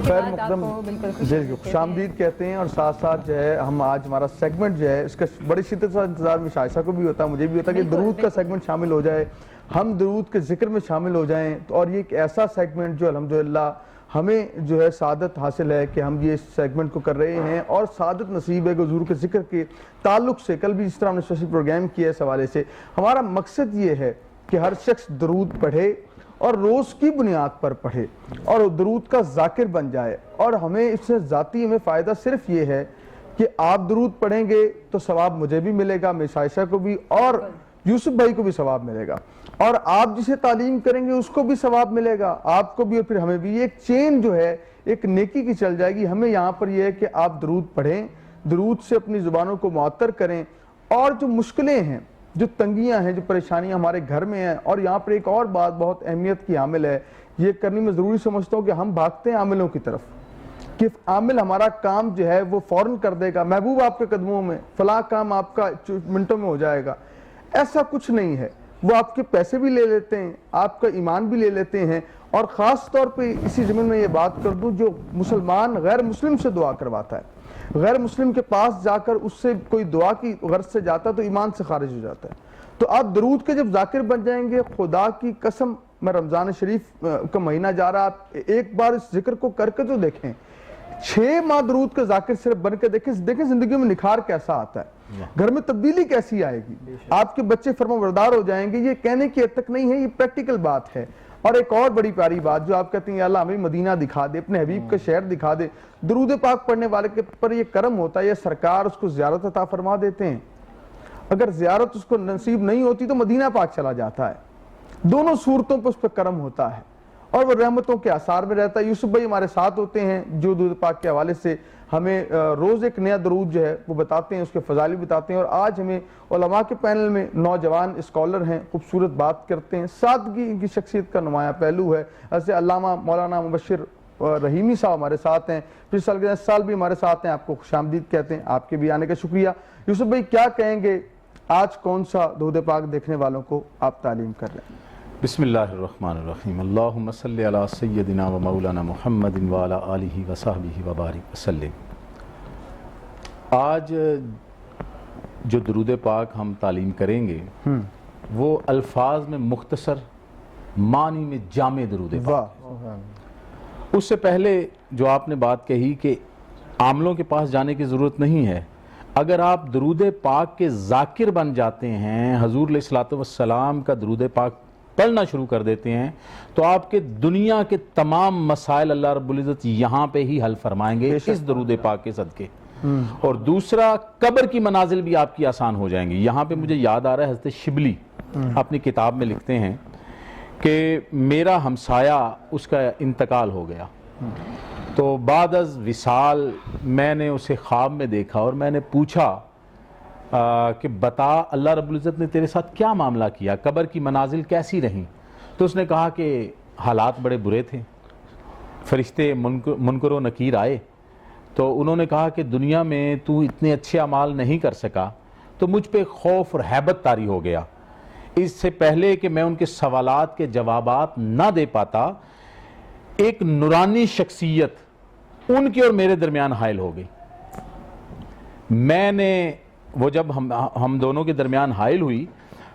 کے بعد آپ کو بالکل خوش آمدید کہتے ہیں، اور ساتھ ساتھ جو ہے ہم آج ہمارا سیگمنٹ جو ہے اس کا بڑی شدت سے انتظار میں شائشہ کو بھی ہوتا ہے، مجھے بھی ہوتا ہے کہ درود کا سیگمنٹ شامل ہو جائے، ہم درود کے ذکر میں شامل ہو جائیں، اور یہ ایک ایسا سیگمنٹ جو الحمدللہ ہمیں جو ہے سعادت حاصل ہے کہ ہم یہ سیگمنٹ کو کر رہے ہیں، اور سعادت نصیب ہے کہ حضور کے ذکر کے تعلق سے کل بھی اس طرح ہم نے اسپیشل پروگرام کیا ہے اس حوالے سے ہمارا مقصد یہ ہے کہ ہر شخص درود پڑھے اور روز کی بنیاد پر پڑھے اور درود کا ذاکر بن جائے، اور ہمیں اس سے ذاتی ہمیں فائدہ صرف یہ ہے کہ آپ درود پڑھیں گے تو ثواب مجھے بھی ملے گا، میری عائشہ کو بھی، اور یوسف بھائی کو بھی ثواب ملے گا، اور آپ جسے تعلیم کریں گے اس کو بھی ثواب ملے گا، آپ کو بھی اور پھر ہمیں بھی۔ یہ ایک چین جو ہے ایک نیکی کی چل جائے گی۔ ہمیں یہاں پر یہ ہے کہ آپ درود پڑھیں، درود سے اپنی زبانوں کو معطر کریں، اور جو مشکلیں ہیں، جو تنگیاں ہیں، جو پریشانیاں ہمارے گھر میں ہیں، اور یہاں پر ایک اور بات بہت اہمیت کی عامل ہے، یہ کرنی میں ضروری سمجھتا ہوں کہ ہم بھاگتے ہیں عاملوں کی طرف کہ عامل ہمارا کام جو ہے وہ فوراً کر دے گا، محبوب آپ کے قدموں میں، فلاں کام آپ کا منٹوں میں ہو جائے گا۔ ایسا کچھ نہیں ہے، وہ آپ کے پیسے بھی لے لیتے ہیں، آپ کا ایمان بھی لے لیتے ہیں، اور خاص طور پہ اسی ضمن میں یہ بات کر دوں، جو مسلمان غیر مسلم سے دعا کرواتا ہے، غیر مسلم کے پاس جا کر اس سے کوئی دعا کی غرض سے جاتا تو ایمان سے خارج ہو جاتا ہے۔ تو آپ درود کے جب ذاکر بن جائیں گے، خدا کی قسم، میں رمضان شریف کا مہینہ جا رہا، آپ ایک بار اس ذکر کو کر کے تو دیکھیں، 6 ماہ درود کا ذاکر صرف بن کے دیکھیں زندگی میں نکھار کیسا آتا ہے، گھر میں تبدیلی کیسی آئے گی، آپ کے بچے فرمانبردار ہو جائیں گے۔ یہ کہنے کی حد تک نہیں ہے، یہ پریکٹیکل بات ہے۔ اور ایک اور بڑی پیاری بات جو آپ کہتے ہیں یا اللہ ہمیں مدینہ دکھا دے، اپنے حبیب کا شہر دکھا دے، درود پاک پڑھنے والے کے پر یہ کرم ہوتا ہے، یہ سرکار اس کو زیارت عطا فرما دیتے ہیں۔ اگر زیارت اس کو نصیب نہیں ہوتی تو مدینہ پاک چلا جاتا ہے، دونوں صورتوں پر اس پہ کرم ہوتا ہے، اور وہ رحمتوں کے آثار میں رہتا ہے۔ یوسف بھائی ہمارے ساتھ ہوتے ہیں جو درود پاک کے حوالے سے ہمیں روز ایک نیا درود جو ہے وہ بتاتے ہیں، اس کے فضائل بھی بتاتے ہیں، اور آج ہمیں علماء کے پینل میں نوجوان اسکالر ہیں، خوبصورت بات کرتے ہیں، سادگی ان کی شخصیت کا نمایاں پہلو ہے۔ ایسے علامہ مولانا مبشر رحیمی صاحب ہمارے ساتھ ہیں، پچھلے سال اس سال بھی ہمارے ساتھ ہیں، آپ کو خوش آمدید کہتے ہیں، آپ کے بھی آنے کا شکریہ۔ یوسف بھائی کیا کہیں گے، آج کون سا درود پاک دیکھنے والوں کو آپ تعلیم کر رہے ہیں؟ بسم اللہ الرحمن الرحیم، اللہم صلی علی سیدنا و مولانا محمد وعلی آلہ و صحبہ وبارک وسلم۔ آج جو درود پاک ہم تعلیم کریں گے وہ الفاظ میں مختصر، معنی میں جامع درود پاک۔ اس سے پہلے جو آپ نے بات کہی کہ عاملوں کے پاس جانے کی ضرورت نہیں ہے، اگر آپ درود پاک کے ذاکر بن جاتے ہیں، حضور علیہ الصلوۃ والسلام کا درود پاک پڑھنا شروع کر دیتے ہیں، تو آپ کے دنیا کے تمام مسائل اللہ رب العزت یہاں پہ ہی حل فرمائیں گے اس درود پاک کے صدقے۔ اور دوسرا، قبر کی منازل بھی آپ کی آسان ہو جائیں گی۔ یہاں پہ مجھے یاد آ رہا ہے حضرت شبلی اپنی کتاب میں لکھتے ہیں کہ میرا ہمسایہ اس کا انتقال ہو گیا، تو بعد از وصال میں نے اسے خواب میں دیکھا اور میں نے پوچھا کہ بتا اللہ رب العزت نے تیرے ساتھ کیا معاملہ کیا، قبر کی منازل کیسی رہیں؟ تو اس نے کہا کہ حالات بڑے برے تھے، فرشتے منکر و نکیر آئے، تو انہوں نے کہا کہ دنیا میں تو اتنے اچھے اعمال نہیں کر سکا، تو مجھ پہ خوف اور ہیبت طاری ہو گیا۔ اس سے پہلے کہ میں ان کے سوالات کے جوابات نہ دے پاتا، ایک نورانی شخصیت ان کے اور میرے درمیان حائل ہو گئی۔ میں نے وہ جب ہم دونوں کے درمیان حائل ہوئی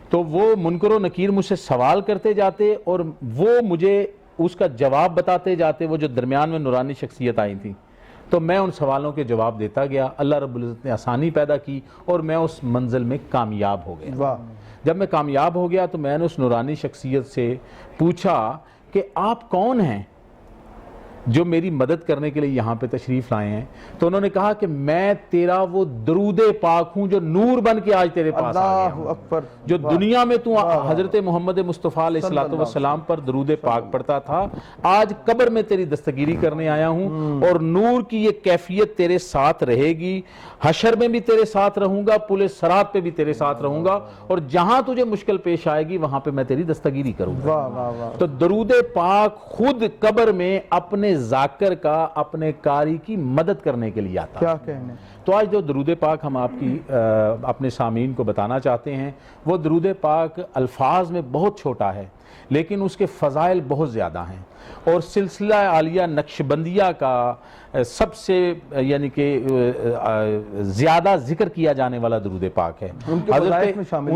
تو وہ منکر و نکیر مجھ سے سوال کرتے جاتے اور وہ مجھے اس کا جواب بتاتے جاتے، وہ جو درمیان میں نورانی شخصیت آئی تھی، تو میں ان سوالوں کے جواب دیتا گیا۔ اللہ رب العزت نے آسانی پیدا کی اور میں اس منزل میں کامیاب ہو گیا۔ جب میں کامیاب ہو گیا تو میں نے اس نورانی شخصیت سے پوچھا کہ آپ کون ہیں جو میری مدد کرنے کے لیے یہاں پہ تشریف لائے ہیں؟ تو انہوں نے کہا کہ میں تیرا وہ درود پاک ہوں جو نور بن کے آج تیرے پاس آ گیا ہوں، جو دنیا میں تو حضرت محمد مصطفیٰ علیہ السلام پر درود پاک پڑھتا تھا، آج قبر میں تیری دستگیری کرنے آیا ہوں، اور نور کی یہ کیفیت تیرے ساتھ رہے گی، حشر میں بھی تیرے ساتھ رہوں گا، پل صراط پہ بھی تیرے ساتھ رہوں گا، اور جہاں تجھے مشکل پیش آئے گی وہاں پہ میں تیری دستگیری کروں گا۔ تو درود پاک خود قبر میں اپنے ذاکر کا، اپنے قاری کی مدد کرنے کے لیے آتا ہے۔ تو آج جو درود پاک ہم آپ کی اپنے سامعین کو بتانا چاہتے ہیں وہ درود پاک الفاظ میں بہت چھوٹا ہے لیکن اس کے فضائل بہت زیادہ ہیں، اور سلسلہ عالیہ نقشبندیہ کا سب سے یعنی کہ زیادہ ذکر کیا جانے والا درود پاک ہے، ان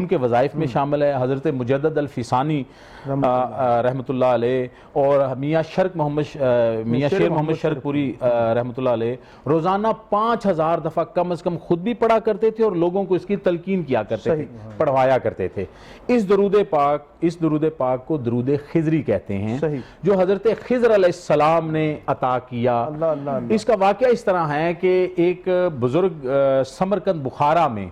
کے وظائف میں شامل ہے۔ حضرت مجدد الفسانی رحمۃ اللہ علیہ اور میاں شیر محمد شرک پوری رحمۃ اللہ علیہ روزانہ 5000 دفعہ کم از کم خود بھی پڑھا کرتے تھے اور لوگوں کو اس کی تلقین کیا کرتے تھے، پڑھوایا کرتے تھے۔ اس درود پاک کو درود خضری کہتے ہیں جو حضرت خضر علیہ السلام نے عطا کیا۔ اس کا واقعہ اس طرح ہے کہ ایک بزرگ سمرقند بخارا میں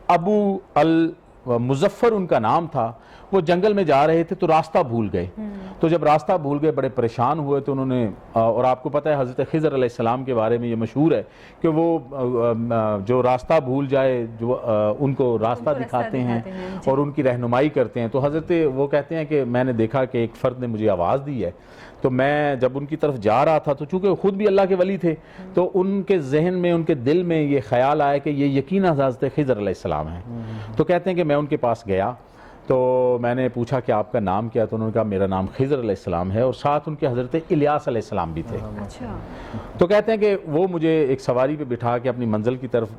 ابو المظفر ان کا نام تھا، وہ جنگل میں جا رہے تھے تو راستہ بھول گئے، تو جب راستہ بھول گئے بڑے پریشان ہوئے تو انہوں نے، اور آپ کو پتہ ہے حضرت خضر علیہ السلام کے بارے میں یہ مشہور ہے کہ وہ جو راستہ بھول جائے جو ان کو راستہ دکھاتے ہیں اور ان کی رہنمائی کرتے ہیں۔ تو حضرت وہ کہتے ہیں کہ میں نے دیکھا کہ ایک فرد نے مجھے آواز دی ہے، تو میں جب ان کی طرف جا رہا تھا تو چونکہ وہ خود بھی اللہ کے ولی تھے تو ان کے ذہن میں ان کے دل میں یہ خیال آیا کہ یہ یقیناً حضرت خضر علیہ السلام ہیں۔ تو کہتے ہیں کہ میں ان کے پاس گیا تو میں نے پوچھا کہ آپ کا نام کیا، تو انہوں نے کہا میرا نام خضر علیہ السلام ہے، اور ساتھ ان کے حضرت الیاس علیہ السلام بھی تھے۔ تو کہتے ہیں کہ وہ مجھے ایک سواری پہ بٹھا کے اپنی منزل کی طرف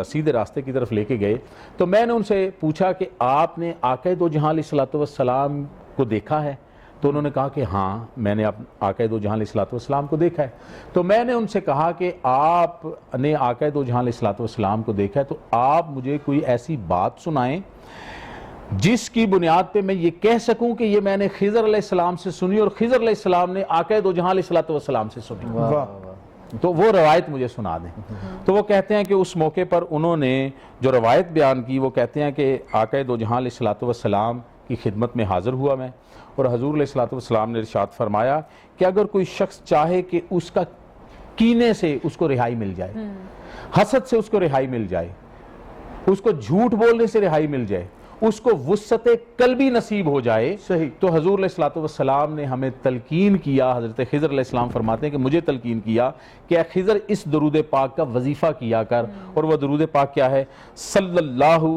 سیدھے راستے کی طرف لے کے گئے، تو میں نے ان سے پوچھا کہ آپ نے آقا دو جہاں علیہ الصلوۃ والسلام کو دیکھا ہے؟ تو انہوں نے کہا کہ ہاں میں نے آقا دو جہاں علیہ الصلوۃ والسلام کو دیکھا ہے۔ تو میں نے ان سے کہا کہ آپ نے آقا دو جہاں علیہ الصلوۃ والسلام کو دیکھا ہے تو آپ مجھے کوئی ایسی بات سنائیں جس کی بنیاد پہ میں یہ کہہ سکوں کہ یہ میں نے خضر علیہ السلام سے سنی اور خضر علیہ السلام نے آقا دو جہاں علیہ الصلوۃ والسلام سے سنی، تو وہ روایت مجھے سنا دیں۔ تو وہ کہتے ہیں کہ اس موقع پر انہوں نے جو روایت بیان کی وہ کہتے ہیں کہ آقا دو جہاں علیہ الصلوۃ والسلام کی خدمت میں حاضر ہوا میں، اور حضور علیہ الصلوۃ والسلام نے ارشاد فرمایا کہ اگر کوئی شخص چاہے کہ اس کا کینے سے اس کو رہائی مل جائے، حسد سے اس کو رہائی مل جائے، اس کو جھوٹ بولنے سے رہائی مل جائے، اس کو وسعت قلبی نصیب ہو جائے، تو حضور علیہ الصلوۃ والسلام نے ہمیں تلقین کیا، حضرت خضر علیہ السلام فرماتے ہیں کہ مجھے تلقین کیا کہ اے خضر اس درود پاک کا وظیفہ کیا کر، اور وہ درود پاک کیا ہے؟ صلی اللہ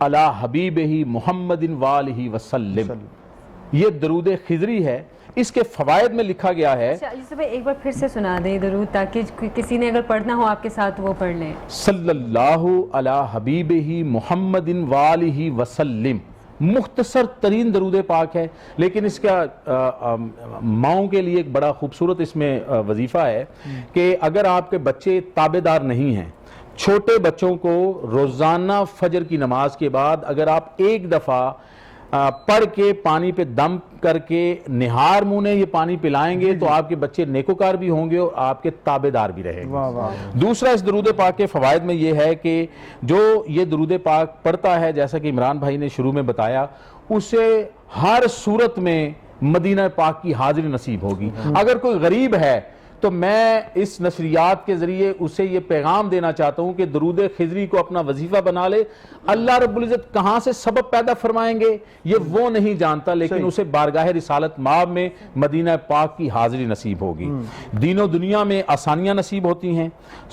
علی حبیبہ محمد وآلہ وسلم، یہ درود خضری ہے۔ اس کے فوائد میں لکھا گیا ہے، یوسف ایک بار پھر سے سنا دیں درود تاکہ کسی نے اگر پڑھنا ہو آپ کے ساتھ وہ پڑھ لیں۔ صلی اللہ علی حبیبہ محمد وآلہ وسلم، مختصر ترین درود پاک ہے، لیکن اس کا ماؤں کے لیے ایک بڑا خوبصورت اس میں وظیفہ ہے کہ اگر آپ کے بچے تابعدار نہیں ہیں، چھوٹے بچوں کو روزانہ فجر کی نماز کے بعد اگر آپ ایک دفعہ پڑھ کے پانی پہ دم کر کے نہار منہ یہ پانی پلائیں گے تو آپ کے بچے نیکوکار بھی ہوں گے اور آپ کے تابعدار بھی رہیں گے۔ دوسرا اس درود پاک کے فوائد میں یہ ہے کہ جو یہ درود پاک پڑھتا ہے، جیسا کہ عمران بھائی نے شروع میں بتایا، اسے ہر صورت میں مدینہ پاک کی حاضری نصیب ہوگی۔ اگر کوئی غریب ہے تو میں اس نشریات کے ذریعے اسے یہ پیغام دینا چاہتا ہوں کہ درود خضری کو اپنا وظیفہ بنا لے۔ اللہ رب العزت کہاں سے سبب پیدا فرمائیں گے یہ وہ نہیں جانتا، لیکن اسے بارگاہ رسالت مآب میں مدینہ پاک کی حاضری نصیب ہوگی، دین و دنیا میں آسانیاں نصیب ہوتی ہیں،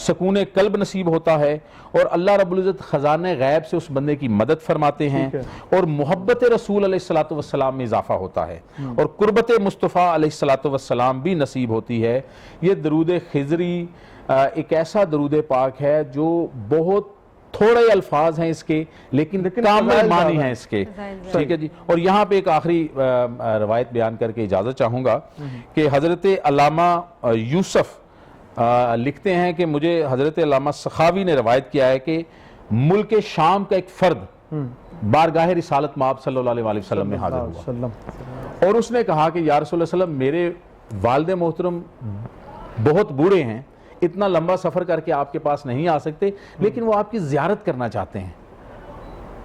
سکون قلب نصیب ہوتا ہے، اور اللہ رب العزت خزانہ غیب سے اس بندے کی مدد فرماتے ہیں، اور محبت رسول علیہ الصلوۃ والسلام میں اضافہ ہوتا ہے، اور قربت مصطفیٰ علیہ الصلوۃ والسلام بھی نصیب ہوتی ہے۔ یہ درود خضری ایک ایسا درود پاک ہے جو بہت تھوڑے الفاظ ہیں اس کے لیکن کامل معنی ہیں اس کے، ٹھیک ہے جی۔ اور یہاں پہ ایک آخری روایت بیان کر کے اجازت چاہوں گا کہ حضرت علامہ یوسف لکھتے ہیں کہ مجھے حضرت علامہ سخاوی نے روایت کیا ہے کہ ملک شام کا ایک فرد بارگاہ رسالت مآب صلی اللہ علیہ وسلم میں حاضر ہوا اور اس نے کہا کہ یا رسول اللہ صلی اللہ علیہ وسلم، میرے والد محترم بہت بوڑھے ہیں، اتنا لمبا سفر کر کے آپ کے پاس نہیں آ سکتے، لیکن وہ آپ کی زیارت کرنا چاہتے ہیں،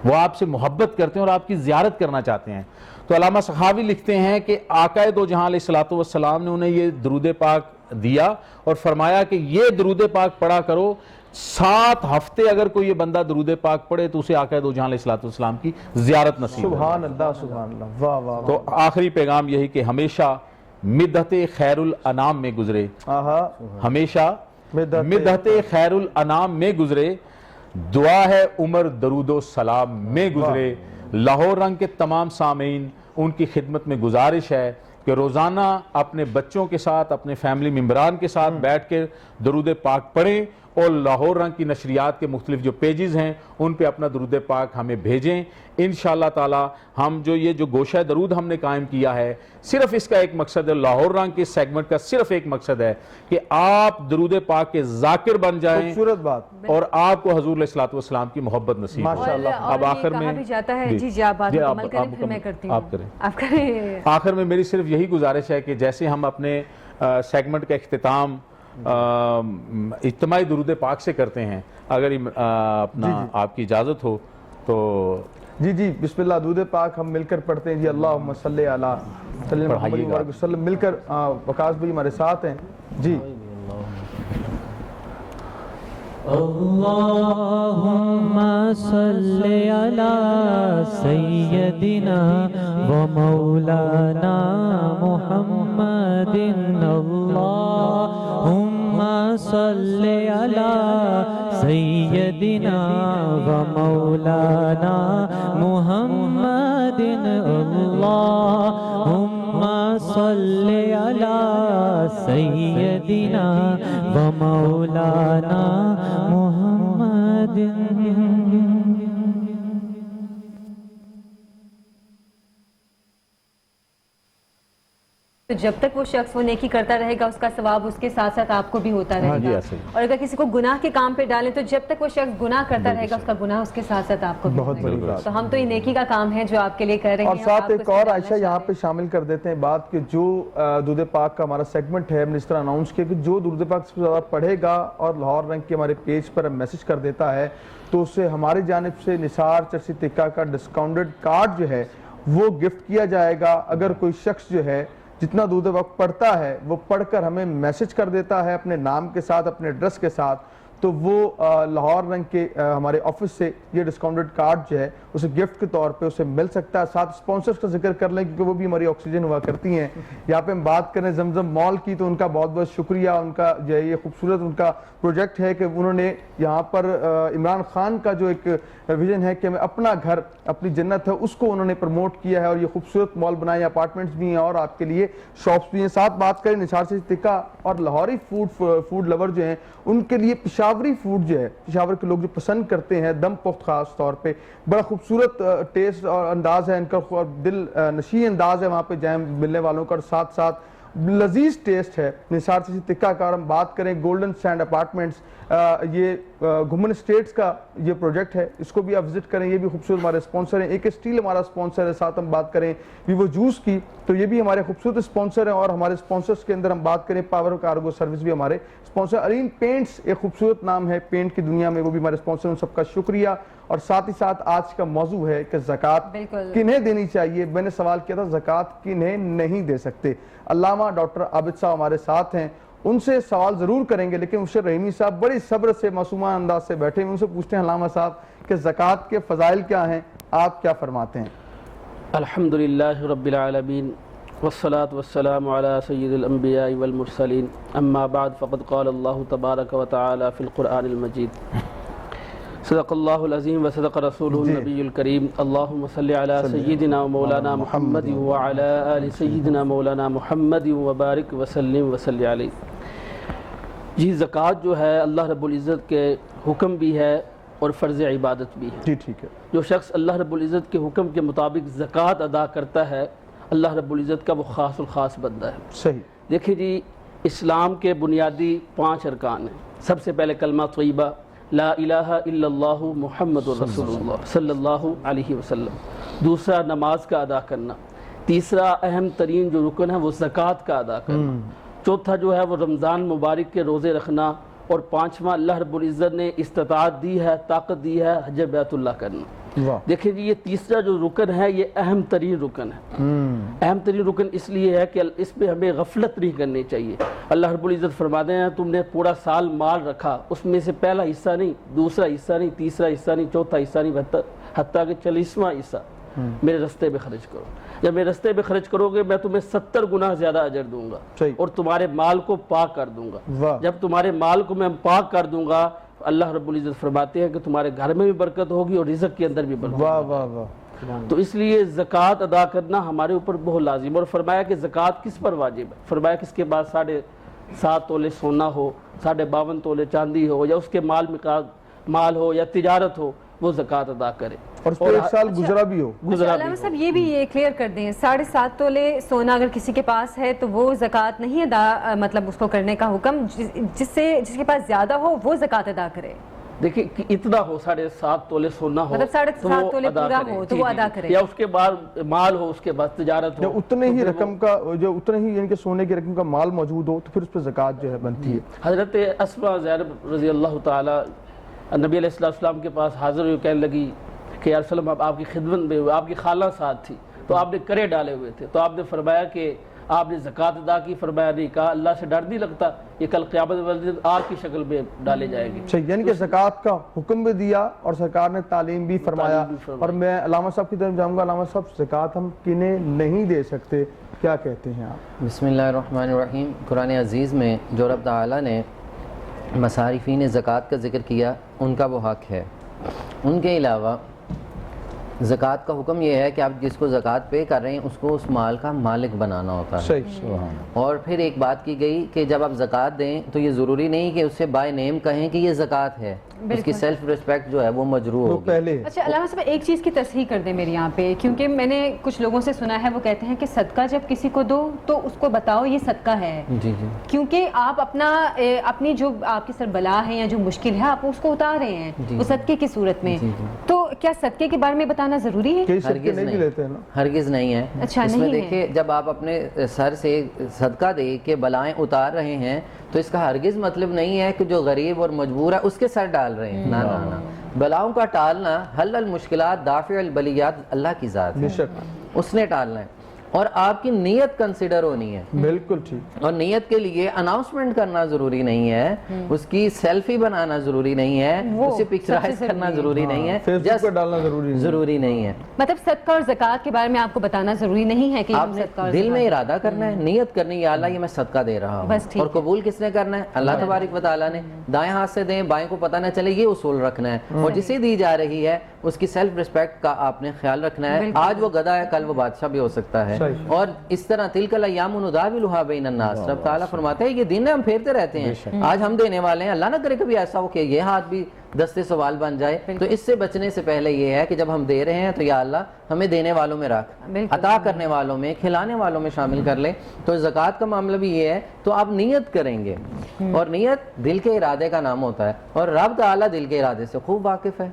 وہ آپ سے محبت کرتے ہیں اور آپ کی زیارت کرنا چاہتے ہیں۔ تو علامہ سخاوی لکھتے ہیں کہ آقا دو جہاں علیہ الصلوۃ والسلام نے انہیں یہ درود پاک دیا اور فرمایا کہ یہ درود پاک پڑھا کرو، 7 ہفتے اگر کوئی یہ بندہ درود پاک پڑھے تو اسے آقا دو جہاں علیہ الصلوۃ والسلام کی زیارت نصیب ہوگی۔ سبحان اللہ، سبحان اللہ، واہ واہ۔ تو آخری پیغام یہی کہ ہمیشہ مدحت خیر الانام میں گزرے، ہمیشہ مدحت خیر الانام میں گزرے، دعا ہے عمر درود و سلام میں گزرے. لاہور رنگ کے تمام سامعین ان کی خدمت میں گزارش ہے کہ روزانہ اپنے بچوں کے ساتھ اپنے فیملی ممبران کے ساتھ بیٹھ کے درود پاک پڑھیں اور لاہور رنگ کی نشریات کے مختلف جو پیجز ہیں ان پہ اپنا درود پاک ہمیں بھیجیں. انشاءاللہ تعالی ہم جو گوشہ درود ہم نے قائم کیا ہے صرف اس کا ایک مقصد ہے, لاہور رنگ کے سیگمنٹ کا صرف ایک مقصد ہے کہ آپ درود پاک کے ذاکر بن جائیں خوبصورت بات اور آپ کو حضور علیہ الصلوۃ والسلام کی محبت نصیب ہو. ماشاءاللہ. اب آخر میں بھی جاتا ہے جی آپ بات مکمل کریں پھر میں کرتی ہوں. آپ کریں. آپ کریں. آخر میں میری صرف یہی گزارش ہے کہ جیسے ہم اپنے سیگمنٹ کا اختتام اجتماعی درود پاک سے کرتے ہیں, اگر اپنا آپ کی اجازت ہو تو جی بسم اللہ درود پاک ہم مل کر پڑھتے ہیں جی. اللہم صلی علی سیدنا محمد وسلم مل کر وقاص بھائی ہمارے ساتھ ہیں جی. اللہم صلی علی سیدنا و مولانا محمد. اللہم صلی علی سیدنا و مولانا محمد. اللہم صلی علی سیدنا و مولانا محمد. تو جب تک وہ شخص وہ نیکی کرتا رہے گا اس کا ثواب اس کے ساتھ ساتھ آپ کو بھی ہوتا رہے گا, اور اگر کسی کو گناہ کے کام پہ ڈالیں تو جب تک وہ شخص گناہ کرتا رہے گا اس کا گناہ اس کے ساتھ ساتھ آپ کو بھی بہت بڑی بات. تو ہم تو یہ نیکی کا کام ہے جو آپ کے لیے کر رہے ہیں. اور ساتھ ایک اور عائشہ یہاں پہ شامل کر دیتے ہیں بات کہ جو درود پاک کا ہمارا سیگمنٹ ہے ہم نے اس طرح اناؤنس کیا کہ جو درود پاک سے زیادہ پڑھے گا اور لاہور رنگ کے ہمارے پیج پر میسج کر دیتا ہے تو اسے ہماری جانب سے نثار چرسی تکہ کا ڈسکاؤنٹڈ کارڈ جو ہے وہ گفٹ کیا جائے گا. اگر کوئی شخص جو ہے جتنا درود پاک پڑھتا ہے وہ پڑھ کر ہمیں میسج کر دیتا ہے اپنے نام کے ساتھ اپنے ایڈریس کے ساتھ تو وہ لاہور رنگ کے ہمارے آفس سے یہ ڈسکاؤنٹڈ کارڈ جو ہے اسے گفٹ کے طور پہ اسے مل سکتا ہے. ساتھ اسپانسرز کا ذکر کر لیں کیونکہ وہ بھی ہماری آکسیجن ہوا کرتی ہیں. یہاں پہ ہم بات کریں زمزم مال کی تو ان کا بہت بہت شکریہ. ان کا جو ہے یہ خوبصورت ان کا پروجیکٹ ہے کہ انہوں نے یہاں پر عمران خان کا جو ایک ویژن ہے کہ ہمیں اپنا گھر اپنی جنت ہے اس کو انہوں نے پروموٹ کیا ہے اور یہ خوبصورت مال بنائے, اپارٹمنٹس بھی ہیں اور آپ کے لیے شاپس بھی ہیں. ساتھ بات کریں نثار سے تکہ اور لاہوری فوڈ لور جو ہیں ان کے لیے پشاوری فوڈ جو ہے پشاور کے لوگ جو پسند کرتے ہیں دم پخت خاص طور پہ بڑا خوبصورت ٹیسٹ اور انداز ہے ان کا, دل نشین انداز ہے وہاں پہ جائیں ملنے والوں کا, اور ساتھ ساتھ لذیذ ٹیسٹ ہے نثار سے تکہ کا. اور ہم بات کریں گولڈن سینڈ اپارٹمنٹس, یہ گھمن اسٹیٹس کا یہ پروجیکٹ ہے, اس کو بھی آپ وزٹ کریں. یہ بھی خوبصورت ہمارے اسپانسر ہیں. ایک اسٹیل ہمارا اسپانسر ہے. ساتھ ہم بات کریں ویوو جوس کی تو یہ بھی ہمارے خوبصورت اسپانسر ہیں. اور ہمارے اسپانسرز کے اندر ہم بات کریں پاور کارگو سروس بھی ہمارے اسپانسر. علیم پینٹس ایک خوبصورت نام ہے پینٹ کی دنیا میں, وہ بھی ہمارے اسپانسر ہیں. ان سب کا شکریہ. اور ساتھ ہی ساتھ آج کا موضوع ہے کہ زکوٰۃ کنہیں دینی چاہیے. میں نے سوال کیا تھا زکوٰۃ کنہیں نہیں دے سکتے. علامہ ڈاکٹر عابد صاحب ہمارے ساتھ ہیں, ان سے سوال ضرور کریں گے لیکن مبشر رحیمی صاحب بڑی صبر سے معصومہ انداز سے بیٹھے ہیں. ان سے پوچھتے ہیں علامہ صاحب کہ زکوٰۃ کے فضائل کیا ہیں, آپ کیا فرماتے ہیں؟ الحمدللہ رب العالمین والصلاة والسلام على سید الانبیاء والمرسلین اما بعد فقد قال اللہ تبارک و تعالی فی القرآن المجید صدق اللہ العظیم وصدق رسولہ النبی الکریم. اللہم صلی علی سیدنا مولانا محمد وعلی آل سیدنا مولانا محمد وبارک وسلم وصلی علیہ. جی زکوٰۃ جو ہے اللہ رب العزت کے حکم بھی ہے اور فرض عبادت بھی ہے. جی ٹھیک ہے. جو شخص اللہ رب العزت کے حکم کے مطابق زکوٰۃ ادا کرتا ہے اللہ رب العزت کا وہ خاص الخاص بندہ ہے. صحیح. دیکھیں جی اسلام کے بنیادی 5 ارکان ہیں. سب سے پہلے کلمہ طیبہ لا الہ الا اللہ محمد رسول اللہ صلی اللہ علیہ وسلم. دوسرا نماز کا ادا کرنا. تیسرا اہم ترین جو رکن ہے وہ زکوٰۃ کا ادا کرنا. چوتھا جو ہے وہ رمضان مبارک کے روزے رکھنا. اور 5واں اللہ رب العزت نے استطاعت دی ہے طاقت دی ہے حج بیت اللہ کرنا. دیکھیں جی یہ تیسرا جو رکن ہے یہ اہم ترین رکن ہے. اہم ترین رکن اس لیے ہے کہ اس پہ ہمیں غفلت نہیں کرنی چاہیے. اللہ رب العزت فرماتے ہیں تم نے پورا سال مال رکھا, اس میں سے پہلا حصہ نہیں, دوسرا حصہ نہیں, تیسرا حصہ نہیں, چوتھا حصہ نہیں, حتیٰ کہ 40واں حصہ میرے رستے پہ خرچ کرو. جب میرے رستے پہ خرچ کرو گے میں تمہیں 70 گنا زیادہ اجر دوں گا اور تمہارے مال کو پاک کر دوں گا. جب تمہارے مال کو میں پاک کر دوں گا اللہ رب العزت فرماتے ہیں کہ تمہارے گھر میں بھی برکت ہوگی اور رزق کے اندر بھی برکت واہ واہ واہ. تو اس لیے زکوٰۃ ادا کرنا ہمارے اوپر بہت لازم. اور فرمایا کہ زکوٰۃ کس پر واجب ہے؟ فرمایا کہ اس کے بعد 7.5 تولے سونا ہو، 52.5 تولے چاندی ہو، یا اس کے مال ہو یا تجارت ہو، وہ زکوٰۃ ادا کرے. اور اس پہ 1 سال گزرا بھی ہو. علامہ صاحب یہ بھی یہ کلیئر کر دیں، 7.5 تولے سونا اگر کسی کے پاس ہے تو وہ زکوٰۃ نہیں ادا، مطلب اس کو کرنے کا حکم، جس کے پاس زیادہ ہو وہ زکوٰۃ ادا کرے. دیکھیں کہ اتنا ہو، 7.5 تولے سونا ہو، مطلب 7.5 تولے پورا ہو تو وہ ادا کرے، یا اس کے بعد مال ہو، اس کے بعد تجارت ہو، اتنے ہی رقم کا، جو اتنے ہی یعنی کہ سونے کی رقم کا مال موجود ہو تو پھر اس پہ زکوٰۃ جو ہے بنتی ہے. حضرت اسماء زینب رضی اللہ تعالی نبی علیہ السلام کے پاس حاضر ہوئی، کہنے لگی کہ یا رسول اللہ آپ کی خدمت میں، آپ کی خالہ ساتھ تھی تو آپ نے کرے ڈالے ہوئے تھے، تو آپ نے فرمایا کہ آپ نے زکوٰۃ ادا کی؟ فرمایا نہیں. کہا اللہ سے ڈر نہیں لگتا؟ یہ کل قیامت والے دن آگ کی شکل میں ڈالے جائیں گے. صحیح، یعنی کہ زکوٰۃ کا حکم بھی دیا اور سرکار نے تعلیم بھی فرمایا. اور میں علامہ صاحب کی طرف جاؤں گا. علامہ صاحب، زکوٰۃ ہم کنہیں نہیں دے سکتے، کیا کہتے ہیں آپ؟ بسم اللہ الرحمن الرحیم. قرآن عزیز میں جو رب تعالیٰ نے مصارفین زکوٰۃ کا ذکر کیا، ان کا وہ حق ہے. ان کے علاوہ زکوٰۃ کا حکم یہ ہے کہ آپ جس کو زکوٰۃ پے کر رہے ہیں اس کو اس مال کا مالک بنانا ہوتا ہے. صحیح. اور پھر ایک بات کی گئی کہ جب آپ زکوٰۃ دیں تو یہ ضروری نہیں کہ اس سے بائی نیم کہیں کہ یہ زکوٰۃ ہے، اس کی سیلف ریسپیکٹ جو ہے وہ مجروح ہوگی. پہلے اچھا علامہ صاحب ایک چیز کی تصحیح کر دیں میرے یہاں پہ، کیونکہ میں نے کچھ لوگوں سے سنا ہے وہ کہتے ہیں کہ صدقہ جب کسی کو دو تو اس کو بتاؤ یہ صدقہ ہے. جی جی. کیونکہ آپ اپنی جو آپ کی سر بلا ہے یا جو مشکل ہے آپ اس کو اتار رہے ہیں وہ صدقے کی صورت میں. تو کیا صدقے کے بارے میں بتانا ضروری ہے؟ ہرگز نہیں لیتے نا. ہرگز نہیں ہے. اچھا اس میں نہیں ہے. دیکھیں جب آپ اپنے سر سے صدقہ دے کے بلائیں اتار رہے ہیں تو اس کا ہرگز مطلب نہیں ہے کہ جو غریب اور مجبور ہے اس کے سر ڈال رہے ہیں. نہ نہ. بلاؤں کا ٹالنا، حل المشکلات دافع البلیات اللہ کی ذات ہے، اس نے ٹالنا ہے. اور آپ کی نیت کنسیڈر ہونی ہے. بالکل ٹھیک. اور نیت کے لیے اناؤنسمنٹ کرنا ضروری نہیں ہے، اس کی سیلفی بنانا ضروری نہیں ہے، اسے پکچرائز کرنا ضروری نہیں ہے، فیس بک پہ ڈالنا ضروری نہیں ہے. مطلب صدقہ اور زکوٰۃ کے بارے میں آپ کو بتانا ضروری نہیں ہے کہ آپ نے دل میں ارادہ کرنا ہے، نیت کرنی، یا اللہ یہ میں صدقہ دے رہا ہوں. اور قبول کس نے کرنا ہے؟ اللہ تبارک و تعالیٰ نے. دائیں ہاتھ سے دیں، بائیں کو پتہ نہ چلے، یہ اصول رکھنا ہے. اور جسے دی جا رہی ہے اس کی سیلف ریسپیکٹ کا آپ نے خیال رکھنا ہے. آج وہ گدھا ہے، کل وہ بادشاہ بھی ہو سکتا ہے. اور اس طرح تلک الایام نداولها بین الناس. رب تعالیٰ فرماتے ہیں یہ دن ہم پھیرتے رہتے ہیں. آج ہم دینے والے ہیں، اللہ نہ کرے کبھی ایسا ہو کہ یہ ہاتھ بھی دستے سوال بن جائے. تو اس سے بچنے سے پہلے یہ ہے کہ جب ہم دے رہے ہیں تو یا اللہ ہمیں دینے والوں میں رکھ، عطا کرنے والوں میں، کھلانے والوں میں شامل کر لے. تو زکوٰۃ کا معاملہ بھی یہ ہے. تو آپ نیت کریں گے، اور نیت دل کے ارادے کا نام ہوتا ہے. اور رب تعالیٰ دل کے ارادے سے خوب واقف ہے،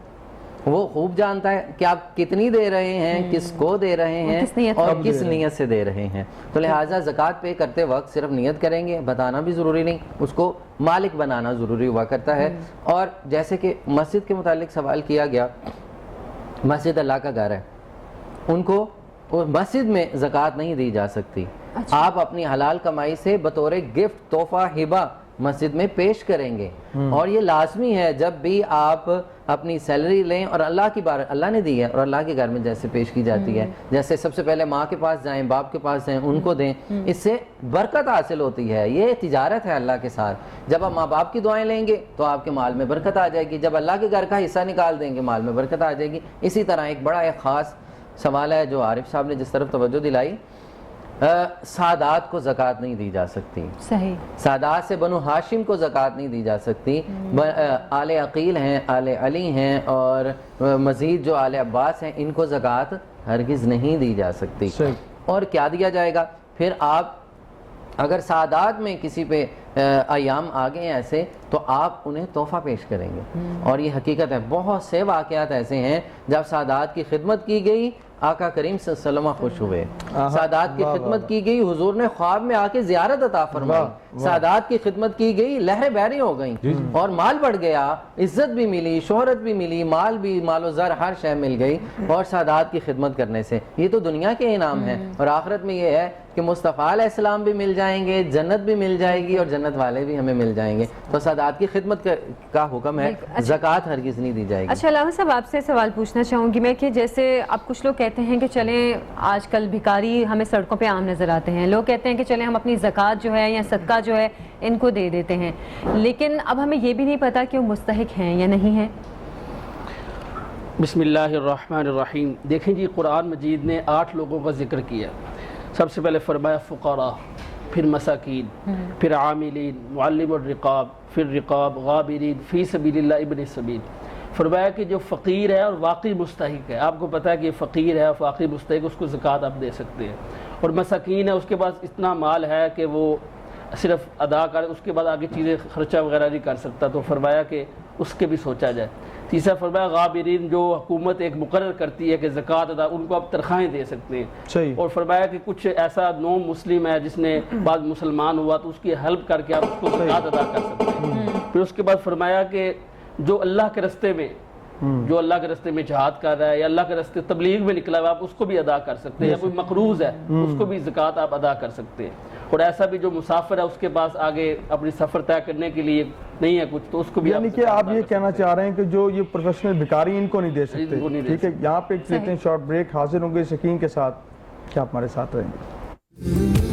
وہ خوب جانتا ہے کہ آپ کتنی دے رہے ہیں، کس کو دے رہے ہیں، اور کس نیت سے دے رہے ہیں. تو لہٰذا زکوٰۃ پے کرتے وقت صرف نیت کریں گے، بتانا بھی ضروری نہیں، اس کو مالک بنانا ضروری ہوا کرتا ہے. اور جیسے کہ مسجد کے متعلق سوال کیا گیا، مسجد اللہ کا گھر ہے، ان کو مسجد میں زکوٰۃ نہیں دی جا سکتی. آپ اپنی حلال کمائی سے بطور گفٹ، تحفہ، ہبہ مسجد میں پیش کریں گے. اور یہ لازمی ہے جب بھی آپ اپنی سیلری لیں اور اللہ کی بار اللہ نے دی ہے اور اللہ کے گھر میں جیسے پیش کی جاتی ہے، جیسے سب سے پہلے ماں کے پاس جائیں، باپ کے پاس جائیں، ان کو دیں، اس سے برکت حاصل ہوتی ہے. یہ تجارت ہے اللہ کے ساتھ. جب آپ ماں باپ کی دعائیں لیں گے تو آپ کے مال میں برکت آ جائے گی. جب اللہ کے گھر کا حصہ نکال دیں گے مال میں برکت آ جائے گی. اسی طرح ایک بڑا ایک خاص سوال ہے جو عارف صاحب نے جس طرف توجہ دلائی، سادات کو زکوٰۃ نہیں دی جا سکتی. صحیح. سادات سے بنو ہاشم کو زکوٰۃ نہیں دی جا سکتی. آل عقیل ہیں، آل علی ہیں، اور مزید جو آل عباس ہیں، ان کو زکوٰۃ ہرگز نہیں دی جا سکتی. اور کیا دیا جائے گا؟ پھر آپ اگر سادات میں کسی پہ ایام آگے ہیں ایسے تو آپ انہیں تحفہ پیش کریں گے. اور یہ حقیقت ہے، بہت سے واقعات ایسے ہیں جب سادات کی خدمت کی گئی، آقا کریم صلی اللہ علیہ وسلم خوش ہوئے. سادات کی خدمت کی گئی، حضور نے خواب میں آ کے زیارت عطا فرمائی. سادات کی خدمت کی گئی، لہریں بحری ہو گئیں، اور مال بڑھ گیا، عزت بھی ملی، شہرت بھی ملی، مال بھی، مال و زر، ہر شے مل گئی. اور سادات کی خدمت کرنے سے یہ تو دنیا کے انعام ہیں. اور آخرت میں یہ ہے کہ مصطفیٰ علیہ السلام بھی مل جائیں گے، جنت بھی مل جائے گی، اور جنت والے بھی ہمیں مل جائیں گے. تو سادات کی خدمت کا حکم ہے، زکوٰۃ ہرگز نہیں دی جائے گی. اچھا علامہ صاحب آپ سے سوال پوچھنا چاہوں گی میں کہ جیسے اب کچھ لوگ کہتے ہیں کہ چلیں آج کل بھکاری ہمیں سڑکوں پہ عام نظر آتے ہیں، لوگ کہتے ہیں کہ چلیں ہم اپنی زکوٰۃ جو ہے یا صدقہ صدقہ جو ہے ان کو دے دیتے ہیں، لیکن اب ہمیں یہ بھی نہیں پتا کہ وہ مستحق ہیں یا نہیں ہیں۔ بسم اللہ الرحمن الرحیم۔ دیکھیں جی، قرآن مجید نے 8 لوگوں کا ذکر کیا۔ سب سے پہلے فرمایا فقراء، پھر مساکین، پھر عاملین، معلم الرقاب، پھر رقاب، غابرین، فی سبیل اللہ، ابن سبیل۔ فرمایا کہ جو فقیر ہے اور واقعی مستحق ہے، آپ کو پتہ ہے کہ یہ فقیر ہے اور واقعی مستحق، اس کو زکوٰۃ آپ دے سکتے ہیں۔ اور مساکین ہے، اس کے پاس اتنا مال ہے کہ وہ صرف ادا کر، اس کے بعد آگے چیزیں خرچہ وغیرہ نہیں کر سکتا، تو فرمایا کہ اس کے بھی سوچا جائے۔ تیسرا فرمایا غابرین، جو حکومت ایک مقرر کرتی ہے کہ زکوٰۃ ادا، ان کو آپ تنخواہیں دے سکتے ہیں۔ صحیح۔ اور فرمایا کہ کچھ ایسا نو مسلم ہے جس نے بعد مسلمان ہوا تو اس کی ہیلپ کر کے آپ اس کو زکوٰۃ ادا کر سکتے ہیں۔ پھر اس کے بعد فرمایا کہ جو اللہ کے رستے میں جہاد کر رہا ہے یا اللہ کے رستے تبلیغ میں نکلا ہوا، آپ اس کو بھی ادا کر سکتے ہیں، یا کوئی مقروض ہے اس کو بھی زکوٰۃ آپ ادا کر سکتے ہیں۔ اور ایسا بھی جو مسافر ہے، اس کے پاس آگے اپنی سفر طے کرنے کے لیے نہیں ہے کچھ، تو اس کو بھی یعنی کہ آپ یہ کہنا چاہ رہے ہیں کہ جو یہ پروفیشنل بھکاری ان کو نہیں دے سکتے۔ ٹھیک ہے، یہاں پہ ایک لیتے ہیں شارٹ بریک، حاضر ہوں گے شکین کے ساتھ، کیا آپ ہمارے ساتھ رہیں گے؟